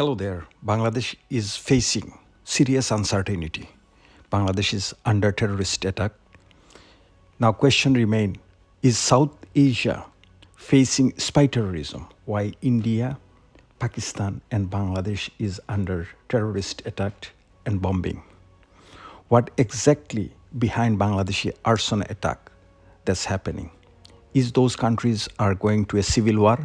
Hello there. Bangladesh is facing serious uncertainty. Bangladesh is under terrorist attack. Now question remain, is South Asia facing spy terrorism? Why India, Pakistan and Bangladesh is under terrorist attack and bombing? What exactly behind Bangladeshi arson attack that's happening? Is those countries are going to a civil war,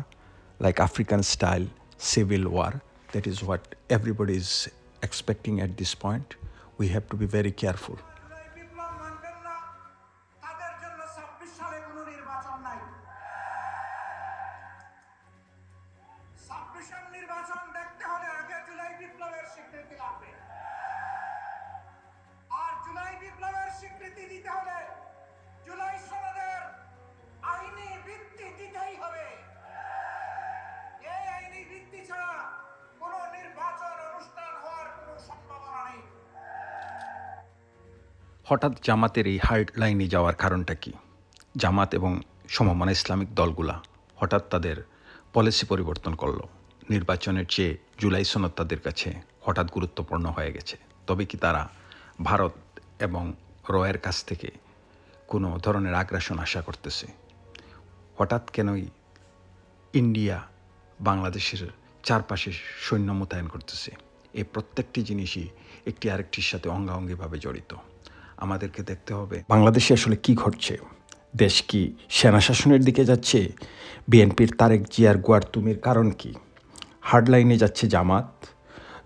like African style civil war? That is what everybody is expecting at this point. We have to be very careful. বিপ্লব মানবেন না তাদের জন্য ২৬ সালে কোনো নির্বাচন নাই। ২৬ সাল নির্বাচন দেখতে হলে আগে জুলাই বিপ্লবের স্বীকৃতি লাগবে। আর জুলাই বিপ্লবের স্বীকৃতি দিতে হলে জুলাই সনদের আইনি ভিত্তি দিতেই হবে। এই আইনি ভিত্তি ছাড়া কোনো নির্বাচন অনুষ্ঠান হওয়ার কোনো সম্ভাবনা নেই। হঠাৎ জামাতের এই হার্ড লাইনে যাওয়ার কারণটা কি? জামাত এবং সমমনা ইসলামিক দলগুলা হঠাৎ তাদের পলিসি পরিবর্তন করলো। নির্বাচনের চেয়ে জুলাই সনদ তাদের কাছে হঠাৎ গুরুত্বপূর্ণ হয়ে গেছে। তবে কি তারা ভারত এবং রয়ের কাছ থেকে কোনো ধরনের আগ্রাসন আশা করতেছে? হঠাৎ কেনই ইন্ডিয়া বাংলাদেশের চারপাশে সৈন্য মোতায়েন করতেছে? এই প্রত্যেকটি জিনিসই একটি আরেকটির সাথে অঙ্গাঙ্গিভাবে জড়িত। আমাদেরকে দেখতে হবে বাংলাদেশে আসলে কি ঘটছে। দেশ কি সেনা শাসনের দিকে যাচ্ছে? বিএনপির তারেক জিয়ার গোয়ারতুমির কারণ কি? হার্ডলাইনে যাচ্ছে জামাত।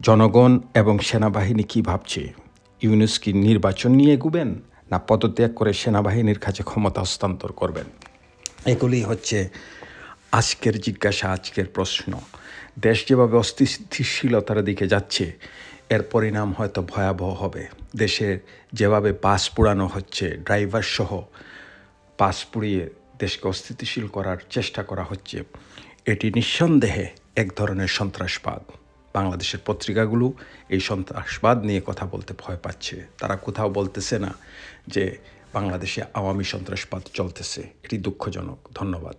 জনগণ এবং সেনাবাহিনী কি ভাবছে? ইউনূস কি নির্বাচন নিয়ে এগুবেন, না পদত্যাগ করে সেনাবাহিনীর কাছে ক্ষমতা হস্তান্তর করবেন? এগুলি হচ্ছে আজকের জিজ্ঞাসা, আজকের প্রশ্ন। দেশ যেভাবে অস্থিতিশীলতার দিকে যাচ্ছে, এর পরিণাম হয়তো ভয়াবহ হবে। দেশে যেভাবে বাস পোড়ানো হচ্ছে, ড্রাইভার সহ বাস পুড়িয়ে দেশকে অস্থিতিশীল করার চেষ্টা করা হচ্ছে, এটি নিঃসন্দেহে এক ধরনের সন্ত্রাসবাদ। বাংলাদেশের পত্রিকাগুলো এই সন্ত্রাসবাদ নিয়ে কথা বলতে ভয় পাচ্ছে। তারা কোথাও বলতেছে না যে বাংলাদেশে আওয়ামী সন্ত্রাসবাদ চলতেছে। এটি দুঃখজনক। ধন্যবাদ।